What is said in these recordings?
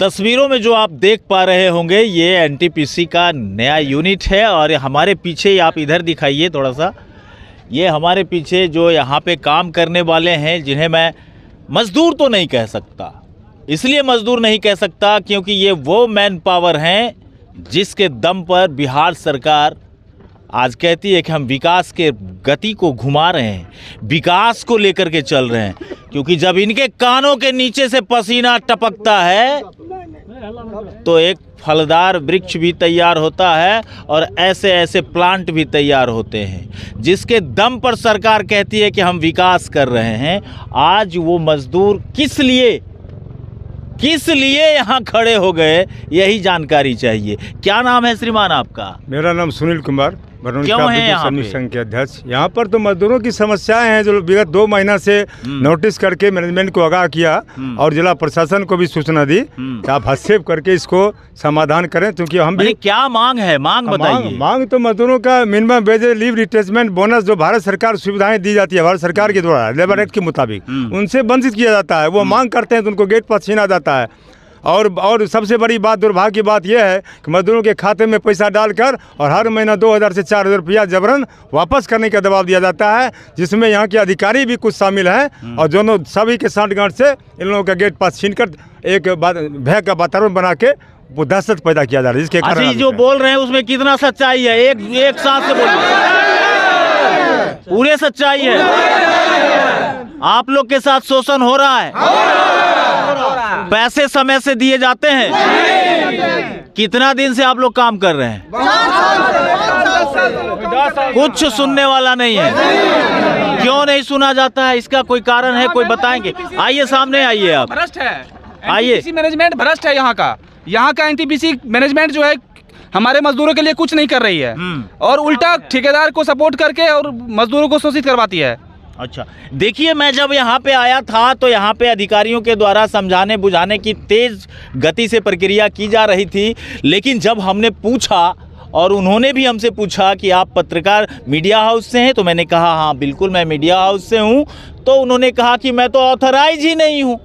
तस्वीरों में जो आप देख पा रहे होंगे ये एनटीपीसी का नया यूनिट है और हमारे पीछे आप इधर दिखाइए थोड़ा सा, ये हमारे पीछे जो यहाँ पे काम करने वाले हैं जिन्हें मैं मज़दूर तो नहीं कह सकता, इसलिए मज़दूर नहीं कह सकता क्योंकि ये वो मैन पावर हैं जिसके दम पर बिहार सरकार आज कहती है कि हम विकास के गति को घुमा रहे हैं, विकास को लेकर के चल रहे हैं। क्योंकि जब इनके कानों के नीचे से पसीना टपकता है तो एक फलदार वृक्ष भी तैयार होता है और ऐसे ऐसे प्लांट भी तैयार होते हैं जिसके दम पर सरकार कहती है कि हम विकास कर रहे हैं। आज वो मजदूर किस लिए यहाँ खड़े हो गए, यही जानकारी चाहिए। क्या नाम है श्रीमान आपका? मेरा नाम सुनील कुमार, क्यों है यहाँ पे? संघ के अध्यक्ष। यहाँ पर तो मजदूरों की समस्याएं हैं जो विगत 2 महीना से नोटिस करके मैनेजमेंट को आगाह किया और जिला प्रशासन को भी सूचना दी कि आप हस्तक्षेप करके इसको समाधान करें, क्योंकि हम भी क्या मांग है, मांग बताइए। मांग तो मजदूरों का minimum wage, leave, retracement, bonus जो भारत सरकार सुविधाएं दी जाती है भारत सरकार के द्वारा लेबर एक्ट के मुताबिक उनसे वंचित किया जाता है। वो मांग करते हैं तो उनको गेट पर छीना जाता है। और सबसे बड़ी बात, दुर्भाग्य की बात यह है कि मजदूरों के खाते में पैसा डालकर और हर महीना 2000 से 4000 रुपया जबरन वापस करने का दबाव दिया जाता है, जिसमें यहाँ के अधिकारी भी कुछ शामिल हैं और दोनों सभी के सांठगांठ से इन लोगों का गेट पास छीनकर एक भय का वातावरण बना के वो दहशत पैदा किया जा रहा है, जिसके कारण जो बोल रहे हैं उसमें कितना सच्चाई है? एक साथ से बोलिए, पूरे सच्चाई है। आप लोग के साथ शोषण हो रहा है, पैसे समय से दिए जाते हैं। कितना दिन से आप लोग काम कर रहे हैं? कुछ सुनने वाला नहीं है। क्यों नहीं सुना जाता है? इसका कोई कारण है? कोई बताएंगे? आइए सामने आइए, आप भ्रष्ट है, आइए। मैनेजमेंट भ्रष्ट है। यहाँ का एनटीपीसी मैनेजमेंट जो है हमारे मजदूरों के लिए कुछ नहीं कर रही है और उल्टा ठेकेदार को सपोर्ट करके और मजदूरों को शोषित करवाती है। अच्छा, देखिए, मैं जब यहाँ पे आया था तो यहाँ पे अधिकारियों के द्वारा समझाने बुझाने की तेज गति से प्रक्रिया की जा रही थी, लेकिन जब हमने पूछा और उन्होंने भी हमसे पूछा कि आप पत्रकार मीडिया हाउस से हैं, तो मैंने कहा हाँ बिल्कुल मैं मीडिया हाउस से हूँ, तो उन्होंने कहा कि मैं तो ऑथराइज ही नहीं हूँ।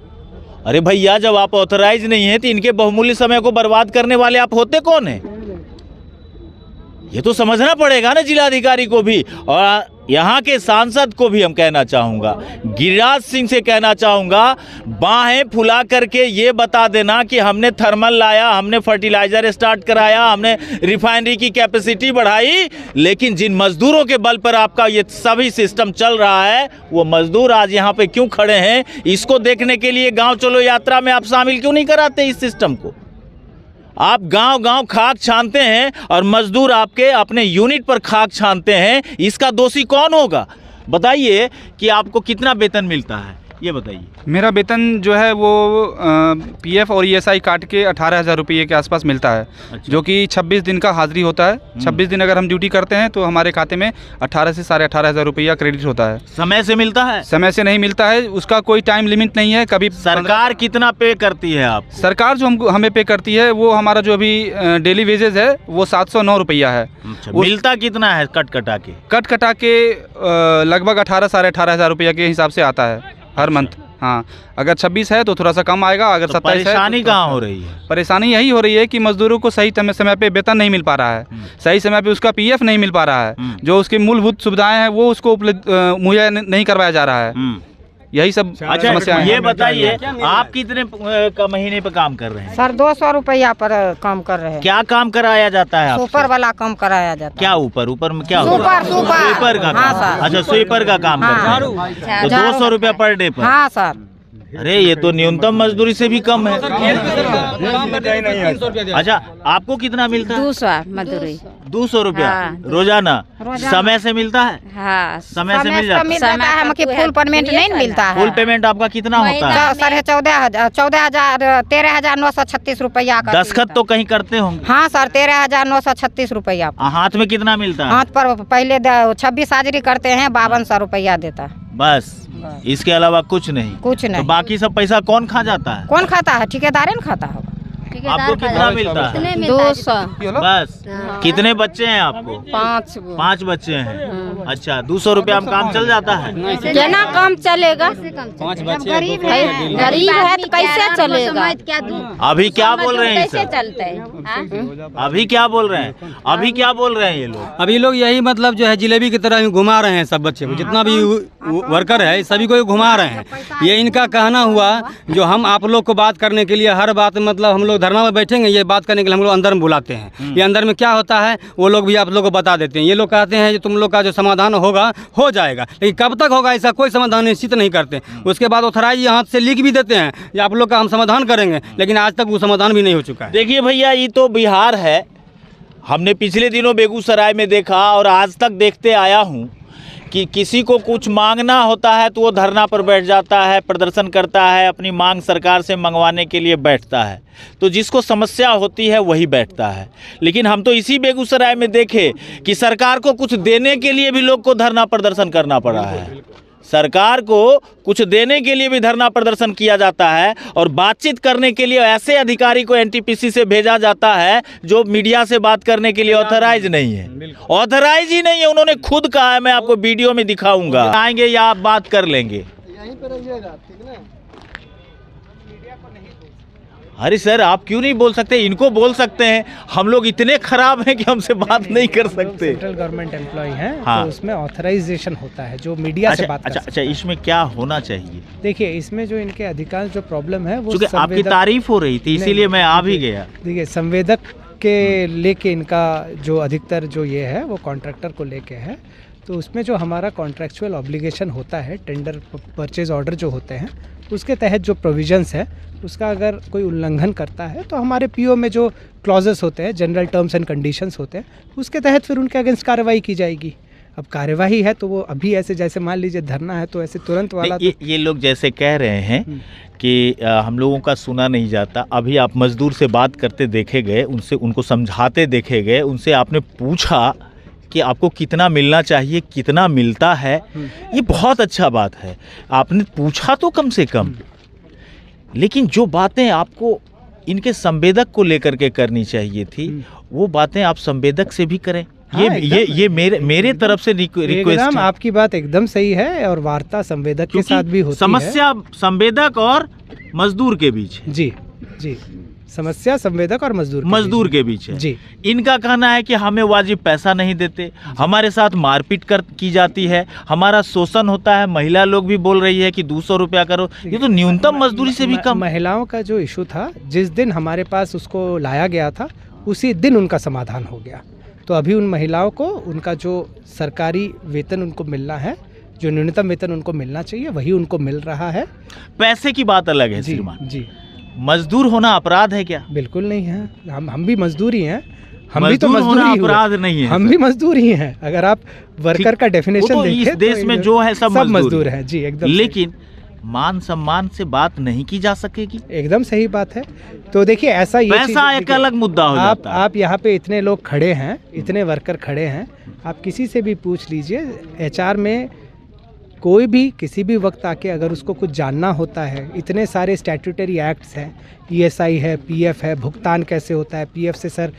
अरे भैया, जब आप ऑथराइज नहीं हैं तो इनके बहुमूल्य समय को बर्बाद करने वाले आप होते कौन हैं? ये तो समझना पड़ेगा ना जिलाधिकारी को भी, और यहाँ के सांसद को भी हम कहना चाहूँगा, गिरिराज सिंह से कहना चाहूँगा, बाहें फुला करके ये बता देना कि हमने थर्मल लाया, हमने फर्टिलाइज़र स्टार्ट कराया, हमने रिफाइनरी की कैपेसिटी बढ़ाई, लेकिन जिन मजदूरों के बल पर आपका ये सभी सिस्टम चल रहा है वो मजदूर आज यहाँ पे क्यों खड़े हैं? इसको देखने के लिए गाँव चलो यात्रा में आप शामिल क्यों नहीं कराते इस सिस्टम को? आप गांव-गांव खाक छानते हैं और मजदूर आपके अपने यूनिट पर खाक छानते हैं। इसका दोषी कौन होगा? बताइए कि आपको कितना वेतन मिलता है, ये बताइए। मेरा वेतन जो है वो पीएफ और ईएसआई काट के 18,000 रुपये के आसपास मिलता है। अच्छा। जो कि 26 दिन का हाजिरी होता है। 26 दिन अगर हम ड्यूटी करते हैं तो हमारे खाते में 18 से 18,500 रुपया क्रेडिट होता है। समय से मिलता है? समय से नहीं मिलता है, उसका कोई टाइम लिमिट नहीं है। कभी सरकार कितना पे करती है आप? सरकार जो हमें पे करती है वो हमारा जो अभी डेली वेजेज है वो 709 रुपया है। मिलता कितना है कट कटा के? लगभग 18 साढ़े 18,000 रुपया के हिसाब से आता है हर मंथ। हाँ, अगर 26 है तो थोड़ा सा कम आएगा, अगर 27 है। परेशानी कहाँ हो रही है? परेशानी यही हो रही है कि मजदूरों को सही समय पे वेतन नहीं मिल पा रहा है, सही समय पे उसका पीएफ नहीं मिल पा रहा है, जो उसकी मूलभूत सुविधाएं हैं वो उसको मुहैया नहीं करवाया जा रहा है। यही सब समस्या है। ये बताइए, आप कितने का महीने पे काम कर रहे हैं? सर 200 रुपया पर काम कर रहे हैं। क्या काम कराया जाता है? सुपर वाला काम कराया जाता है। क्या ऊपर में क्या? स्वीपर का काम। अच्छा, स्वीपर का काम करते हैं। तो 200 रुपया पर डे पर? हाँ सर। अरे ये तो न्यूनतम मजदूरी से भी कम है। अच्छा, आपको कितना मिलता है? 200 मजदूरी। 200 रुपया रोजाना? समय से मिलता है? हाँ, समय से मिल जाता है। फुल पेमेंट नहीं मिलता है। फुल पेमेंट आपका कितना होता है? 13,936 रुपया। दस्तखत तो कहीं करते होंगे? हाँ सर, 13,936 रुपया। हाथ में कितना मिलता है? हाथ पर पहले 26 हाजिरी करते हैं, 5200 रुपया देता है बस। इसके अलावा कुछ नहीं? कुछ नहीं। तो बाकी सब पैसा कौन खा जाता है? कौन खाता है? ठेकेदार न खाता है। आपको कितना मिलता है? 200। बस। कितने बच्चे हैं आपको? 5 5 बच्चे हैं। अच्छा, 200 रुपया में काम चल जाता है? केना काम चलेगा? 5 बच्चे गरीब है तो कैसे चलेगा? अभी क्या बोल रहे हैं कैसे सर? चलते हैं? अभी क्या बोल रहे हैं? अभी क्या बोल रहे हैं ये लोग? अभी लोग यही मतलब जो है जिलेबी की तरह घुमा रहे हैं सब बच्चे को, जितना भी वर्कर है सभी को घुमा रहे हैं। ये इनका कहना हुआ जो हम आप लोग को बात करने के लिए हर बात मतलब हम लोग धरना में बैठेंगे, ये बात करने के लिए हम लोग अंदर में बुलाते हैं। ये अंदर में क्या होता है वो लोग भी आप लोग को बता देते हैं। ये लोग कहते हैं जो तुम लोग का जो समाधान होगा हो जाएगा, लेकिन कब तक होगा ऐसा कोई समाधान निश्चित नहीं करते। उसके बाद ऑथराइज यहाँ से लिख भी देते हैं ये आप लोग का हम समाधान करेंगे, लेकिन आज तक वो समाधान भी नहीं हो चुका है। देखिए भैया, ये तो बिहार है। हमने पिछले दिनों बेगूसराय में देखा और आज तक देखते आया हूँ कि किसी को कुछ मांगना होता है तो वो धरना पर बैठ जाता है, प्रदर्शन करता है, अपनी मांग सरकार से मंगवाने के लिए बैठता है। तो जिसको समस्या होती है वही बैठता है। लेकिन हम तो इसी बेगूसराय में देखे कि सरकार को कुछ देने के लिए भी लोग को धरना प्रदर्शन करना पड़ा है। सरकार को कुछ देने के लिए भी धरना प्रदर्शन किया जाता है और बातचीत करने के लिए ऐसे अधिकारी को एनटीपीसी से भेजा जाता है जो मीडिया से बात करने के लिए ऑथराइज नहीं है। ऑथराइज ही नहीं है। उन्होंने खुद कहा है, मैं आपको वीडियो में दिखाऊंगा, आएंगे या आप बात कर लेंगे। अरे सर, आप क्यों नहीं बोल सकते? इनको बोल सकते हैं। हम लोग इतने खराब हैं कि हमसे बात नहीं कर सकते। सेंट्रल गवर्नमेंट एम्प्लॉय हैं। हाँ। तो उसमें ऑथराइजेशन होता है जो मीडिया से बात कर सकते अच्छा, इसमें क्या होना चाहिए? देखिए, इसमें जो इनके अधिकांश जो प्रॉब्लम है वो क्योंकि आपकी तारीफ हो रही थी इसीलिए मैं आ भी गया। देखिए, संवेदक के लेके इनका जो अधिकतर जो ये है वो कॉन्ट्रैक्टर को लेके है। तो उसमें जो हमारा कॉन्ट्रैक्चुअल ऑब्लिगेशन होता है, टेंडर परचेज ऑर्डर जो होते हैं उसके तहत जो प्रोविजंस है उसका अगर कोई उल्लंघन करता है तो हमारे पीओ में जो क्लॉजेस होते हैं, जनरल टर्म्स एंड कंडीशंस होते हैं, उसके तहत फिर उनके अगेंस्ट कार्रवाई की जाएगी। अब कार्यवाही है तो वो अभी ऐसे जैसे मान लीजिए धरना है तो ऐसे तुरंत वाला ये लोग जैसे कह रहे हैं कि हम लोगों का सुना नहीं जाता। अभी आप मजदूर से बात करते देखे गए, उनसे उनको समझाते देखे गए, उनसे आपने पूछा कि आपको कितना मिलना चाहिए, कितना मिलता है। ये बहुत अच्छा बात है, आपने पूछा तो कम से कम। लेकिन जो बातें आपको इनके संवेदक को लेकर के करनी चाहिए थी वो बातें आप संवेदक से भी करें। हाँ, ये मेरे तरफ से रिक्वेस्ट है। आपकी बात एकदम सही है और वार्ता संवेदक के साथ भी होती है। समस्या संवेदक और मजदूर के बीच है। जी जी, समस्या संवेदक और मजदूर के बीच है। जी। इनका कहना है कि हमें वाजिब पैसा नहीं देते, हमारे साथ मारपीट की जाती है, हमारा शोषण होता है। महिला लोग भी बोल रही है कि 200 रुपया करो, ये तो न्यूनतम मजदूरी से भी कम। महिलाओं का जो इशू था, जिस दिन हमारे पास उसको लाया गया था उसी दिन उनका समाधान हो गया। तो अभी उन महिलाओं को उनका जो सरकारी वेतन उनको मिलना है, जो न्यूनतम वेतन उनको मिलना चाहिए, वही उनको मिल रहा है। पैसे की बात अलग है जी श्रीमान। जी, मजदूर होना अपराध है क्या? बिल्कुल नहीं है। हम भी मजदूर ही हैं। हम भी तो मजदूर मजदूर होना ही हुए। अपराध नहीं है हम भी मजदूर ही हैं। अगर आप वर्कर का डेफिनेशन वो तो देखें इस देश में जो है सब मजदूर हैं। जी, एकदम सही। लेकिन मान सम्मान से बात नहीं की जा सकेगी। एकदम सही बात है। तो देखिए, ऐसा ये पैसा एक अलग मुद्दा हो जाता है। आप यहाँ पे इतने लोग खड़े हैं, इतने वर्कर खड़े हैं, आप किसी से भी पूछ लीजिए, एचआर में कोई भी किसी भी वक्त आके अगर उसको कुछ जानना होता है, इतने सारे स्टैट्यूटरी एक्ट्स हैं, ईएसआई है, पीएफ है, भुगतान कैसे होता है, पीएफ से सर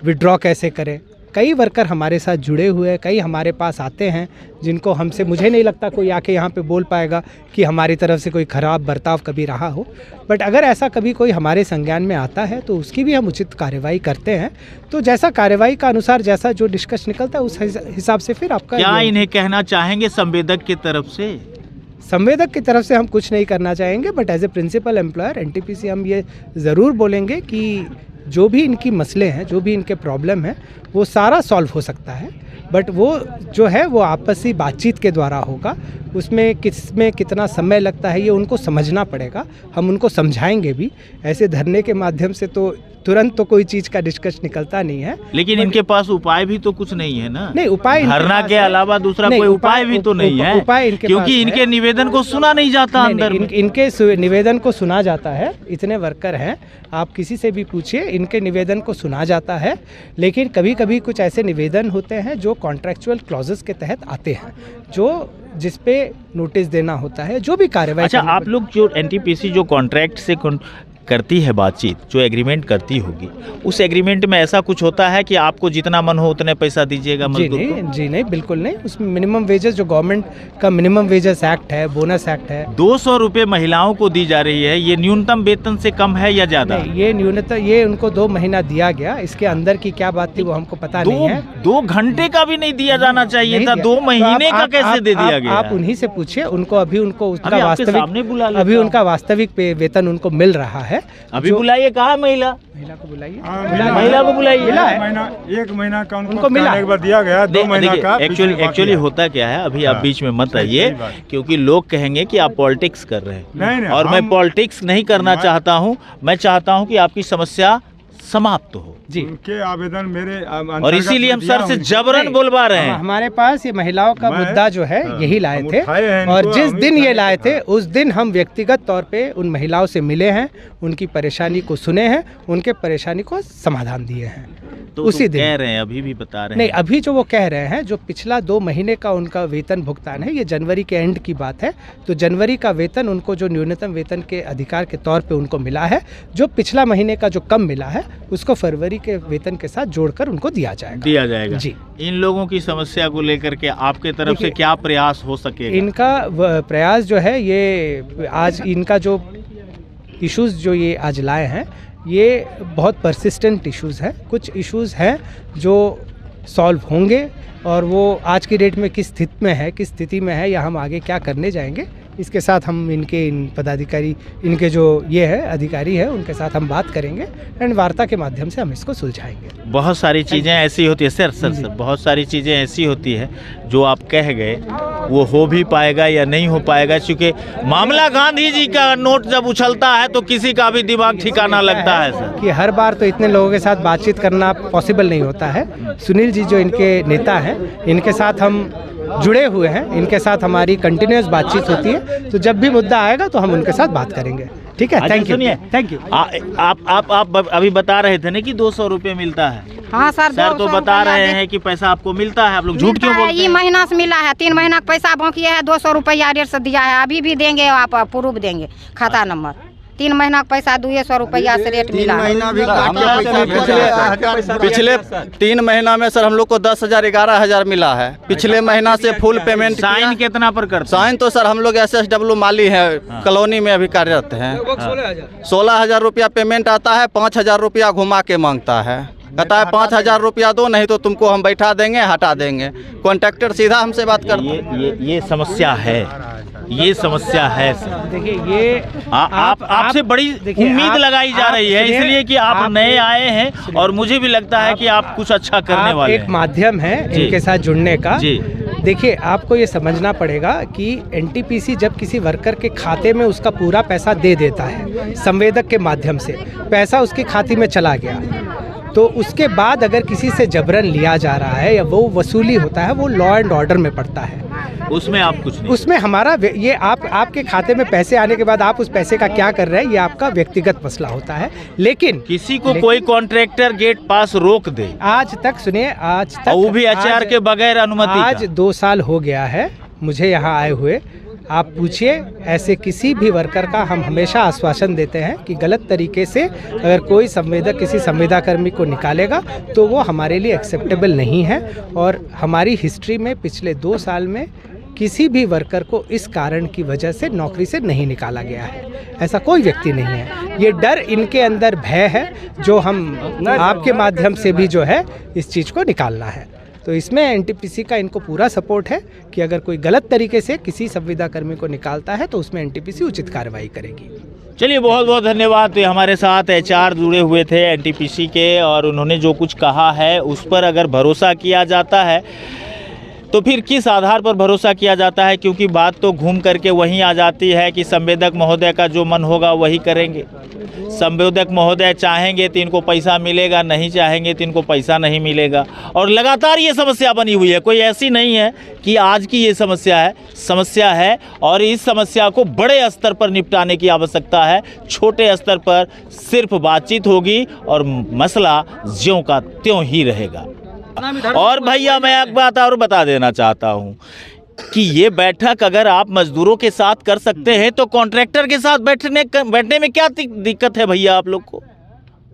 विड्रॉ कैसे करें। कई वर्कर हमारे साथ जुड़े हुए हैं, कई हमारे पास आते हैं जिनको हमसे, मुझे नहीं लगता कोई आके यहाँ पे बोल पाएगा कि हमारी तरफ से कोई ख़राब बर्ताव कभी रहा हो। बट अगर ऐसा कभी कोई हमारे संज्ञान में आता है तो उसकी भी हम उचित कार्रवाई करते हैं। तो जैसा कार्रवाई का अनुसार जैसा जो डिस्कस निकलता है उस हिसाब से फिर आपका क्या इन्हें कहना चाहेंगे संवेदक की तरफ से? संवेदक की तरफ से हम कुछ नहीं करना चाहेंगे, but as a principal employer NTPC हम ये ज़रूर बोलेंगे कि जो भी इनकी मसले हैं, जो भी इनके प्रॉब्लम है, वो सारा सॉल्व हो सकता है। बट वो जो है वो आपसी बातचीत के द्वारा होगा। उसमें किसमें कितना समय लगता है ये उनको समझना पड़ेगा। हम उनको समझाएंगे भी। ऐसे धरने के माध्यम से तो तुरंत तो कोई चीज़ का डिस्कस निकलता नहीं है। लेकिन इनके पास उपाय भी तो कुछ नहीं है ना। नहीं, उपाय धरना के अलावा दूसरा कोई उपाय भी तो नहीं है। उपाय इनके क्योंकि पास इनके निवेदन को सुना नहीं जाता अंदर में। इनके निवेदन को सुना जाता है। इतने वर्कर हैं, आप किसी से भी पूछिए, इनके निवेदन को सुना जाता है। लेकिन कभी कभी कुछ ऐसे निवेदन होते हैं जो कॉन्ट्रैक्चुअल क्लॉजेस के तहत आते हैं, जो जिस पे नोटिस देना होता है, जो भी कार्रवाई। अच्छा, आप लोग जो एनटीपीसी जो कॉन्ट्रैक्ट से करती है बातचीत, जो एग्रीमेंट करती होगी, उस एग्रीमेंट में ऐसा कुछ होता है कि आपको जितना मन हो उतने पैसा दीजिएगा मजदूर को? जी नहीं, बिल्कुल नहीं। उसमें मिनिमम वेजेस, जो गवर्नमेंट का मिनिमम वेजेस एक्ट है, बोनस एक्ट है। 200 रुपये महिलाओं को दी जा रही है, ये न्यूनतम वेतन से कम है या ज़्यादा? ये न्यूनतम, ये उनको 2 महीना दिया गया। इसके अंदर की क्या बात थी वो हमको पता नहीं है। 2 घंटे का भी नहीं दिया जाना चाहिए था, 2 महीने का कैसे दे दिया गया? आप उन्हीं से पूछिए, उनको अभी उनको उसका सामने वास्तविक, बुला लेता अभी हूं। उनका वास्तविक वेतन उनको मिल रहा है। अभी बुलाइए, कहा महिला को बुलाइए, महिला को बुलाइए। एक महीना का उनको मिला, एक बार दिया गया, 2 महीना का। एक्चुअली होता क्या है, अभी आप बीच में मत आइए, क्योंकि लोग कहेंगे कि आप पॉलिटिक्स कर रहे हैं, नहीं, और मैं पॉलिटिक्स नहीं करना चाहता हूं। मैं चाहता हूं कि आपकी समस्या समाप्त हो जी। उनके आवेदन मेरे और इसीलिए हम सर से जबरन बुलवा रहे हैं। हमारे पास ये महिलाओं का मुद्दा जो है यही लाए थे, और जिस दिन ये लाए थे उस दिन हम व्यक्तिगत तौर पे उन महिलाओं से मिले हैं, उनकी परेशानी को सुने हैं, उनके परेशानी को समाधान दिए हैं। तो उसी दिन कह रहे हैं, अभी भी बता रहे हैं। नहीं, अभी जो वो कह रहे हैं, जो पिछला 2 महीने का उनका वेतन भुगतान है, ये जनवरी के एंड की बात है। तो जनवरी का वेतन उनको, जो न्यूनतम वेतन के अधिकार के तौर पे उनको मिला है, जो पिछला महीने का जो कम मिला है उसको फरवरी के वेतन के साथ जोड़कर उनको दिया जाएगा जी। इन लोगों की समस्या को लेकर के आपके तरफ से क्या प्रयास हो सकेगा? इनका प्रयास जो है, ये आज इनका जो इश्यूज जो ये आज लाए हैं, ये बहुत परसिस्टेंट इश्यूज हैं। कुछ इश्यूज हैं जो सॉल्व होंगे, और वो आज की डेट में किस स्थिति में है, या हम आगे क्या करने जाएंगे, इसके साथ हम इन पदाधिकारी, इनके जो ये है अधिकारी है, उनके साथ हम बात करेंगे, एंड वार्ता के माध्यम से हम इसको सुलझाएंगे। बहुत सारी चीज़ें ऐसी होती है सर, बहुत सारी चीज़ें ऐसी होती है जो आप कह गए वो हो भी पाएगा या नहीं हो पाएगा, क्योंकि मामला गांधी जी का नोट जब उछलता है तो किसी का भी दिमाग ठिकाना लगता है सर। कि हर बार तो इतने लोगों के साथ बातचीत करना पॉसिबल नहीं होता है। सुनील जी जो इनके नेता हैं, इनके साथ हम जुड़े हुए हैं, इनके साथ हमारी कंटिन्यूस बातचीत होती है। तो जब भी मुद्दा आएगा तो हम उनके साथ बात करेंगे। ठीक है, थैंक यू। Thank you. आप अभी बता रहे थे ना कि 200 रुपये मिलता है। हाँ सर, सर तो बता रहे हैं कि पैसा आपको मिलता है, आप लोग झूठ क्यों बोलते हैं? ये महीना से मिला है, 3 महीना का पैसा बाकी है, 200 रुपया रेट से दिया है। अभी भी देंगे, आप प्रूफ देंगे, खाता नंबर। 3 महीना का पैसा 200 रुपया से रेट मिला है। पिछले 3 महीना में सर हम लोग को 10,000 11,000 मिला है। पिछले महीना से फुल पेमेंट। साइन कितना पर करते? साइन तो सर हम लोग SSW माली है, कॉलोनी में अभी कार्यरत हैं। 16,000 रुपया पेमेंट आता है, 5,000 रुपया घुमा के मांगता है, कहता है 5,000 रुपया दो, नहीं तो तुमको हम बैठा देंगे, हटा देंगे। कॉन्ट्रैक्टर सीधा हमसे बात करता है। ये समस्या है, ये समस्या है सर। देखिए, ये आपसे बड़ी उम्मीद लगाई जा रही है, इसलिए कि आप नए आए हैं, और मुझे भी लगता है कि आप कुछ अच्छा करने वाले हैं। एक माध्यम है इनके साथ जुड़ने का। जी। देखिए, आपको ये समझना पड़ेगा कि NTPC जब किसी वर्कर के खाते में उसका पूरा पैसा दे देता है, संवेदक के माध्यम से पैसा उसके खाते में चला गया, तो उसके बाद अगर किसी से जबरन लिया जा रहा है या वो वसूली होता है, वो लॉ एंड ऑर्डर में पड़ता है। उसमें आप कुछ नहीं, उसमें हमारा ये आपके खाते में पैसे आने के बाद आप उस पैसे का क्या कर रहे हैं, ये आपका व्यक्तिगत मसला होता है। लेकिन किसी को कोई कॉन्ट्रैक्टर गेट पास रोक दे, आज तक सुनिए, आज तक, वो भी HR के बगैर अनुमति आज 2 साल हो गया है मुझे यहाँ आए हुए। आप पूछिए, ऐसे किसी भी वर्कर का हम हमेशा आश्वासन देते हैं कि गलत तरीके से अगर कोई संवेदक किसी संविदाकर्मी को निकालेगा तो वो हमारे लिए एक्सेप्टेबल नहीं है। और हमारी हिस्ट्री में पिछले 2 साल में किसी भी वर्कर को इस कारण की वजह से नौकरी से नहीं निकाला गया है, ऐसा कोई व्यक्ति नहीं है। ये डर इनके अंदर भय है, जो हम आपके माध्यम से भी जो है इस चीज़ को निकालना है। तो इसमें NTPC का इनको पूरा सपोर्ट है कि अगर कोई गलत तरीके से किसी संविदाकर्मी को निकालता है तो उसमें NTPC उचित कार्रवाई करेगी। चलिए, बहुत बहुत धन्यवाद। तो हमारे साथ HR जुड़े हुए थे NTPC के, और उन्होंने जो कुछ कहा है उस पर अगर भरोसा किया जाता है तो फिर किस आधार पर भरोसा किया जाता है, क्योंकि बात तो घूम करके वहीं आ जाती है कि संवेदक महोदय का जो मन होगा वही करेंगे। संवेदक महोदय चाहेंगे तो इनको पैसा मिलेगा, नहीं चाहेंगे तो इनको पैसा नहीं मिलेगा, और लगातार ये समस्या बनी हुई है। कोई ऐसी नहीं है कि आज की ये समस्या है, और इस समस्या को बड़े स्तर पर निपटाने की आवश्यकता है। छोटे स्तर पर सिर्फ बातचीत होगी और मसला ज्यों का त्यों ही रहेगा। और भैया, मैं एक बात और बता देना चाहता हूँ, कि ये बैठक अगर आप मजदूरों के साथ कर सकते हैं तो कॉन्ट्रैक्टर के साथ बैठने में क्या दिक्कत है भैया? आप लोग को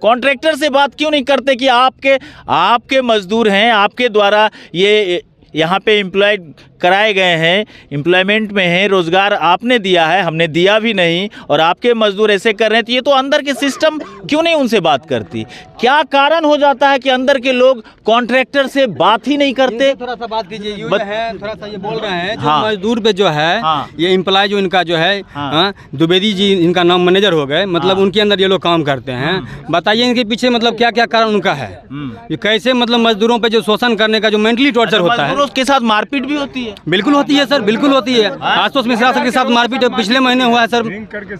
कॉन्ट्रैक्टर से बात क्यों नहीं करते कि आपके मजदूर हैं, आपके द्वारा ये यहाँ पे एम्प्लॉयड कराए गए हैं, एम्प्लॉयमेंट में हैं, रोज़गार आपने दिया है, हमने दिया भी नहीं, और आपके मजदूर ऐसे कर रहे हैं, तो ये तो अंदर के सिस्टम क्यों नहीं उनसे बात करती? क्या कारण हो जाता है कि अंदर के लोग कॉन्ट्रैक्टर से बात ही नहीं करते? थोड़ा सा बात कीजिए, ये है थोड़ा सा ये बोल रहे हैं जो हाँ। मजदूर पे जो है ये एम्प्लॉय जो इनका जो है द्विवेदी जी इनका नाम मैनेजर हो गए, मतलब उनके अंदर ये लोग काम करते हैं। बताइए इनके पीछे मतलब क्या क्या कारण उनका है, ये कैसे मतलब मजदूरों पे जो शोषण करने का जो मेंटली टॉर्चर होता है। मजदूरों के साथ मारपीट भी होती है? बिल्कुल होती है सर, बिल्कुल होती है। आशुतोष मिश्रा सर के साथ मारपीट पिछले महीने हुआ है सर,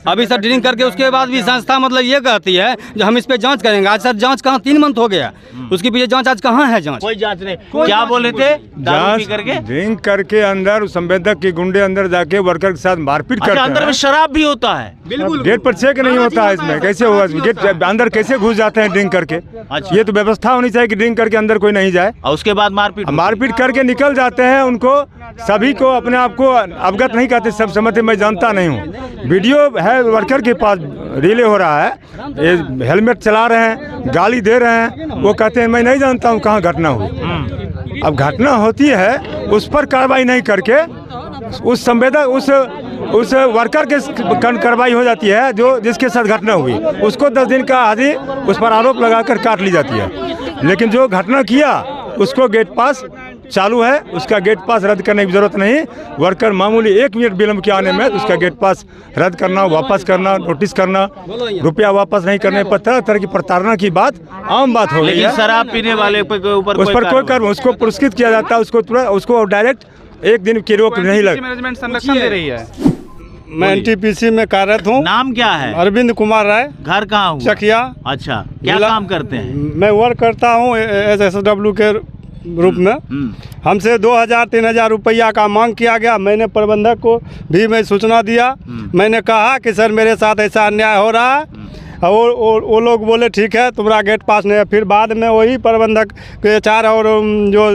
अभी सर ड्रिंक करके उसके बाद भी संस्था मतलब ये कहती है जो हम इस पे जांच करेंगे। आज सर जांच कहाँ, 3 मंथ हो गया, उसके पीछे जांच आज कहाँ है? जांच कोई जांच नहीं। क्या बोले थे? दारू पी करके ड्रिंक करके अंदर संवेदक के गुंडे अंदर जाके वर्कर के साथ मारपीट करते हैं। अंदर में शराब भी होता है? बिल्कुल। गेट पर चेक नहीं होता है इसमें, कैसे होगा? गेट अंदर कैसे घुस जाते हैं ड्रिंक करके? अच्छा। ये तो व्यवस्था होनी चाहिए कि ड्रिंक करके अंदर कोई नहीं जाए। और उसके बाद मारपीट करके निकल जाते हैं। उनको सभी को अपने आप को अवगत नहीं करते, सब समझते मैं जानता नहीं हूँ। वीडियो है वर्कर के पास रिले हो रहा है, ये हेलमेट चला रहे हैं, गाली दे रहे हैं, वो कहते हैं मैं नहीं जानता हूँ कहाँ घटना हुई। अब घटना होती है उस पर कार्रवाई नहीं करके उस संवेदक उस वर्कर के कार्रवाई हो जाती है जो जिसके साथ घटना हुई, उसको 10 दिन का हाजिर उस पर आरोप लगाकर काट ली जाती है। लेकिन जो घटना किया उसको गेट पास चालू है, उसका गेट पास रद्द करने की जरूरत नहीं। वर्कर मामूली 1 मिनट विलम्ब के आने में उसका गेट पास रद्द करना, वापस करना, नोटिस करना, रुपया वापस नहीं करने पर तरह तरह की प्रताड़ना की बात आम बात हो गई है। शराब पीने वाले के ऊपर उस पर कोई कर्म उसको पुरस्कृत किया जाता है, उसको डायरेक्ट 1 दिन की रोक नहीं लग। मैनेजमेंट संरक्षण दे रही है। मैं एनटीपीसी में कार्यरत हूँ। नाम क्या है? अरविंद कुमार राय। घर कहाँ हुआ? चकिया। अच्छा, क्या काम करते हैं? मैं वर्क करता हूँ SSW के रूप में। हमसे 2000-3000 रुपया का मांग किया गया। मैंने प्रबंधक को भी मैं सूचना दिया। मैंने कहा कि सर मेरे साथ ऐसा अन्याय हो रहा है, और वो लोग बोले ठीक है तुम्हारा गेट पास नहीं है। फिर बाद में वही प्रबंधक के HR और जो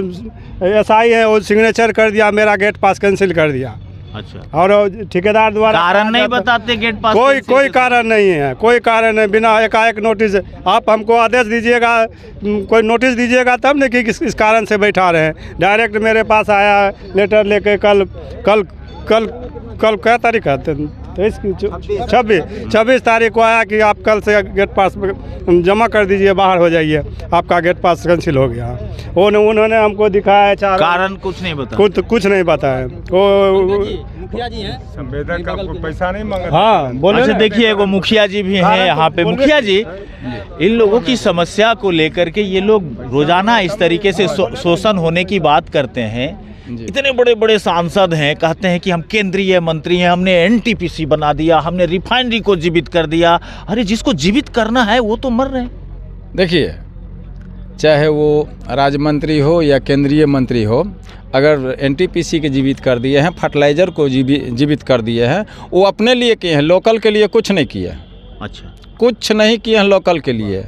SI है वो सिग्नेचर कर दिया, मेरा गेट पास कैंसिल कर दिया। अच्छा। और ठेकेदार द्वारा कारण नहीं बताते गेट पास? कोई कारण नहीं है, कोई कारण नहीं। बिना एकाएक नोटिस आप हमको आदेश दीजिएगा, कोई नोटिस दीजिएगा तब न कि इस कारण से बैठा रहे हैं। डायरेक्ट मेरे पास आया लेटर लेके कल क्या तारीख है? 26 तारीख को आया कि आप कल से गेट पास जमा कर दीजिए, बाहर हो जाइए, आपका गेट पास कैंसिल हो गया। उन्होंने हमको दिखाया कारण कुछ नहीं बताया, कुछ नहीं बताया। संवेदक आपको पैसा नहीं मांगा। हाँ बोले। अच्छा देखिए, वो मुखिया जी भी हैं यहाँ पे। मुखिया जी, इन लोगों की समस्या को लेकर के ये लोग रोजाना इस तरीके से शोषण होने की बात करते हैं। इतने बड़े बड़े सांसद हैं, कहते हैं कि हम केंद्रीय मंत्री हैं, हमने NTPC बना दिया, हमने रिफाइनरी को जीवित कर दिया। अरे जिसको जीवित करना है वो तो मर रहे हैं। देखिए, चाहे वो राज्य मंत्री हो या केंद्रीय मंत्री हो, अगर NTPC के जीवित कर दिए हैं, फर्टिलाइज़र को जीवित कर दिए हैं, वो अपने लिए किए हैं, लोकल के लिए कुछ नहीं किए। अच्छा, कुछ नहीं किए हैं लोकल के लिए।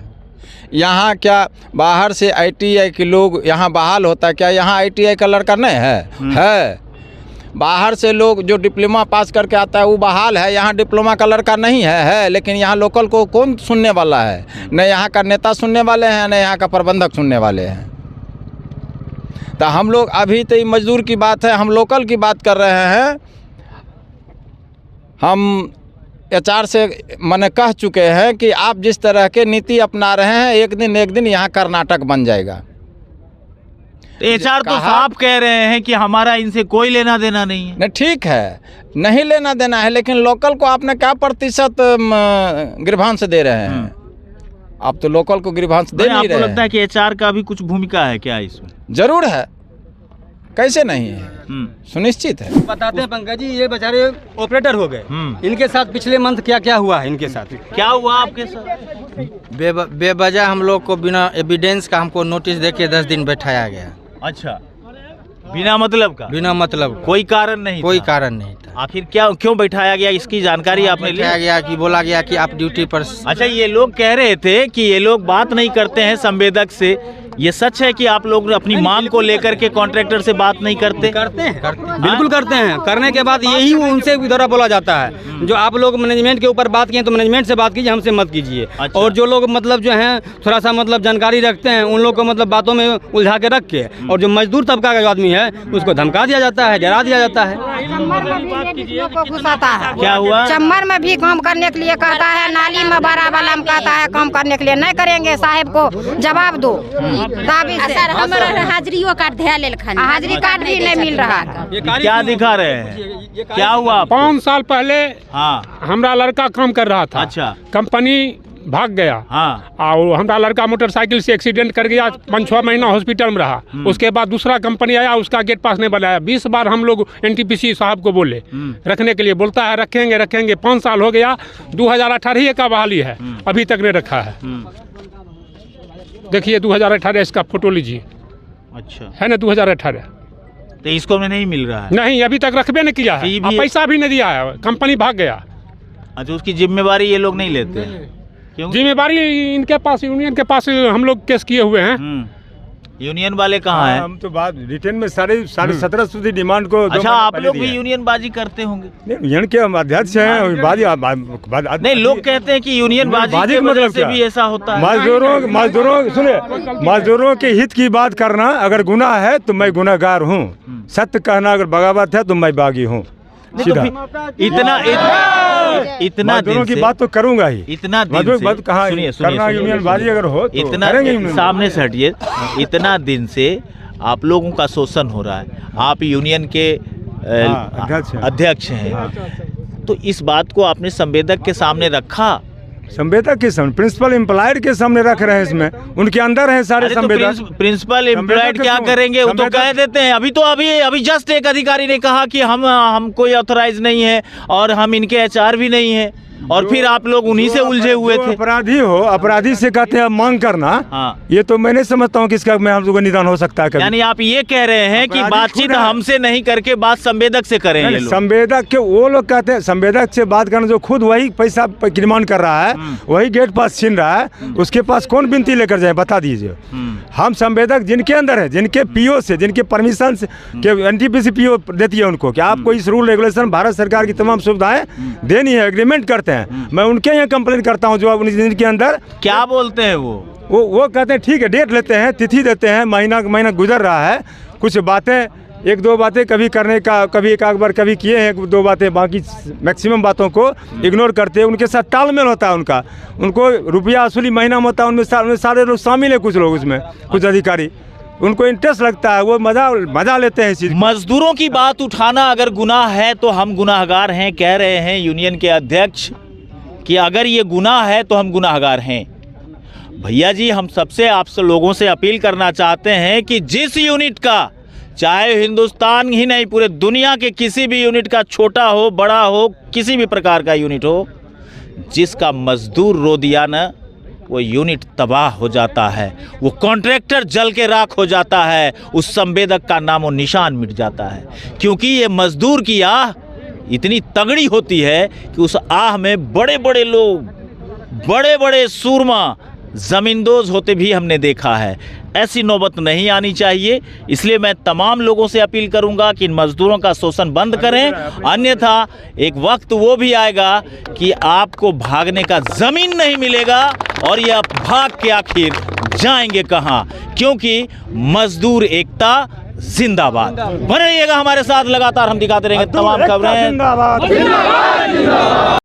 यहाँ क्या बाहर से ITI के लोग यहाँ बहाल होता है क्या? यहाँ ITI का लड़का नहीं है? बाहर से लोग जो डिप्लोमा पास करके आता है वो बहाल है। यहाँ डिप्लोमा का लड़का नहीं है। लेकिन यहाँ लोकल को कौन सुनने वाला है? न यहाँ का नेता सुनने वाले हैं, न यहाँ का प्रबंधक सुनने वाले हैं। तो हम लोग अभी तो मजदूर की बात है, हम लोकल की बात कर रहे हैं। हम HR से मैंने कह चुके हैं कि आप जिस तरह के नीति अपना रहे हैं, एक दिन यहाँ कर्नाटक बन जाएगा। HR तो साफ कह रहे हैं कि हमारा इनसे कोई लेना देना नहीं है। नहीं, ठीक है, नहीं लेना देना है, लेकिन लोकल को आपने क्या प्रतिशत गृभांश दे रहे हैं? आप तो लोकल को गृभांश दे नहीं रहे हैं। आपको लगता है कि HR का भी कुछ भूमिका है क्या इसमें? जरूर है, कैसे नहीं है, सुनिश्चित है। बताते हैं पंकज जी, ये बेचारे ऑपरेटर हो गए, इनके साथ पिछले मंथ क्या क्या हुआ है? इनके साथ क्या हुआ आपके साथ? बेवजह हम लोग को बिना एविडेंस का हमको नोटिस देके 10 दिन बैठाया गया। अच्छा, बिना मतलब का? बिना मतलब, कोई कारण नहीं? कोई कारण नहीं था। आखिर क्यों बैठाया गया, इसकी जानकारी आपने ली? बैठाया गया कि बोला गया कि आप ड्यूटी पर। अच्छा, ये लोग कह रहे थे कि ये लोग बात नहीं करते हैं संवेदक से, ये सच है कि आप लोग अपनी मांग को लेकर के कॉन्ट्रैक्टर से बात नहीं करते? करते हैं, बिल्कुल करते हैं। करने के बाद यही उनसे द्वारा बोला जाता है, जो आप लोग मैनेजमेंट के ऊपर बात किए तो मैनेजमेंट से बात कीजिए, हमसे मत कीजिए। अच्छा। और जो लोग मतलब जो हैं थोड़ा सा मतलब जानकारी रखते हैं, उन लोग को मतलब बातों में उलझा के रख के, और जो मजदूर तबका का आदमी है उसको धमका दिया जाता है, डरा दिया जाता है। घुसाता है। क्या हुआ? चम्मर में भी काम करने के लिए कहता है, नाली में बड़ा वाला में कहता है काम करने के लिए। नहीं करेंगे, साहब को जवाब दो। सर हमारा हाजिरियों कार्ड दिया ले हाजिरी कार्ड भी नहीं मिल रहा। क्या दिखा रहे हैं? क्या हुआ? 5 साल पहले हाँ। हमारा लड़का काम कर रहा था। अच्छा। कंपनी भाग गया। हाँ। और हमारा लड़का मोटरसाइकिल से एक्सीडेंट कर गया, 5-6 महीना हॉस्पिटल में रहा। उसके बाद दूसरा कंपनी आया, उसका गेट पास नहीं बनाया। 20 बार हम लोग NTPC साहब को बोले रखने के लिए, बोलता है रखेंगे रखेंगे। 5 साल हो गया, 2018 का बहाली है, अभी तक नहीं रखा है। देखिए 2018 इसका फोटो लीजिए। अच्छा। है ना 2018? तो इसको में नहीं मिल रहा है? नहीं, अभी तक रखबे नहीं किया है, पैसा भी नहीं दिया है, कंपनी भाग गया। अच्छा, उसकी जिम्मेवारी ये लोग नहीं लेते हैं? क्यों? जिम्मेवारी इनके पास, यूनियन के पास हम लोग केस किए हुए हैं। यूनियन वाले कहाँ हैं? हम तो बात रिटर्न में 17.5 डिमांड को। अच्छा, आप लोग भी यूनियन बाजी करते होंगे? यूनियन के हम अध्यक्ष हैं। नहीं, लोग कहते हैं कि यूनियन बाजी की वजह से भी ऐसा होता है। मजदूरों के हित की बात करना अगर गुनाह है तो मैं गुनाहगार हूँ। सत्य कहना अगर बगावत है तो मैं बागी हूँ। इतना मजदूरों की बात तो करूंगा ही। इतना दिन से करना यूनियन बाजी अगर हो तो इतना सामने से हटिए। इतना दिन से आप लोगों का शोषण हो रहा है, आप यूनियन के अध्यक्ष हैं, तो इस बात को आपने संवेदक के सामने रखा? संवेदक के सामने, प्रिंसिपल एम्प्लॉयर के सामने रख रहे हैं। इसमें उनके अंदर है सारे संवेदक। प्रिंसिपल एम्प्लॉयर क्या करेंगे? वो तो कह देते हैं। अभी जस्ट एक अधिकारी ने कहा कि हम कोई ऑथराइज नहीं है और हम इनके HR भी नहीं है, और फिर आप लोग उन्हीं से उलझे हुए थे। अपराधी हो, अपराधी से कहते हैं मांग करना। हाँ। ये तो मैं नहीं समझता हूँ कि इसका मैं हम लोगों का निदान हो सकता है। यानी आप ये कह रहे हैं कि बातचीत हमसे नहीं करके बात संवेदक से करें? ये लोग संवेदक के वो लोग कहते हैं संवेदक से बात करना, जो खुद वही पैसा डिमांड कर रहा है, वही गेट पास छीन रहा है, उसके पास कौन विनती लेकर जाए? बता दीजिए। हम संवेदक जिनके अंदर है, जिनके PO से, जिनके परमिशन से के NTPC PO देती है उनको कि आपको इस रूल रेगुलेशन भारत सरकार की तमाम सुविधाएं देनी है, एग्रीमेंट करते हैं। मैं उनके यहाँ कंप्लेन करता हूँ जो जिनके अंदर। क्या बोलते हैं वो कहते हैं ठीक है, डेट लेते हैं, तिथि देते हैं, महीना गुजर रहा है, कुछ बातें 1-2 बातें कभी करने का, कभी एक बार कभी किए हैं 1-2 बातें, बाकी मैक्सिमम बातों को इग्नोर करते हैं। उनके साथ तालमेल होता है उनका, उनको रुपया वसूली महीना में होता है, उनमें सारे लोग शामिल है, कुछ लोग उसमें, कुछ अधिकारी, उनको इंटरेस्ट लगता है, वो मजा लेते हैं इस चीज़। मजदूरों की बात उठाना अगर गुनाह है तो हम गुनाहगार हैं, कह रहे हैं यूनियन के अध्यक्ष कि अगर ये गुनाह है तो हम गुनाहगार हैं। भैया जी, हम सबसे आप लोगों से अपील करना चाहते हैं कि जिस यूनिट का, चाहे हिंदुस्तान ही नहीं पूरे दुनिया के किसी भी यूनिट का, छोटा हो बड़ा हो, किसी भी प्रकार का यूनिट हो, जिसका मजदूर रो दिया ना, वो यूनिट तबाह हो जाता है, वो कॉन्ट्रैक्टर जल के राख हो जाता है, उस संवेदक का नामो निशान मिट जाता है। क्योंकि ये मजदूर की आह इतनी तगड़ी होती है कि उस आह में बड़े बड़े लोग, बड़े बड़े सूरमा ज़मींदोज होते भी हमने देखा है। ऐसी नौबत नहीं आनी चाहिए, इसलिए मैं तमाम लोगों से अपील करूंगा कि इन मजदूरों का शोषण बंद करें, अन्यथा एक वक्त वो भी आएगा कि आपको भागने का ज़मीन नहीं मिलेगा, और ये आप भाग के आखिर जाएंगे कहाँ? क्योंकि मजदूर एकता जिंदाबाद। बने रहिएगा हमारे साथ, लगातार हम दिखाते रहेंगे तमाम खबरें।